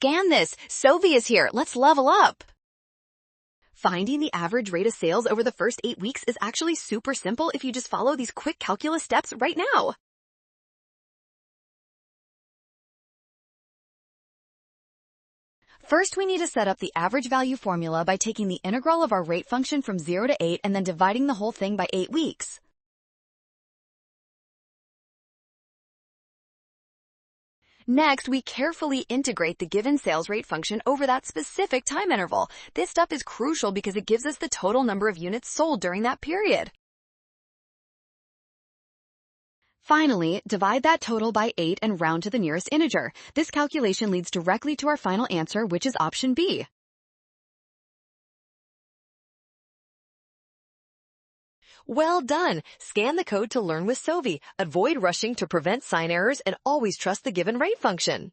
scan this. Sovi is here. Let's level up. Finding the average rate of sales over the first 8 weeks is actually super simple if you just follow these quick calculus steps right now. First, we need to set up the average value formula by taking the integral of our rate function from 0 to 8 and then dividing the whole thing by 8 weeks. Next, we carefully integrate the given sales rate function over that specific time interval. This step is crucial because it gives us the total number of units sold during that period. Finally, divide that total by 8 and round to the nearest integer. This calculation leads directly to our final answer, which is option B. Well done! Scan the code to learn with Sovi. Avoid rushing to prevent sign errors and always trust the given rate function.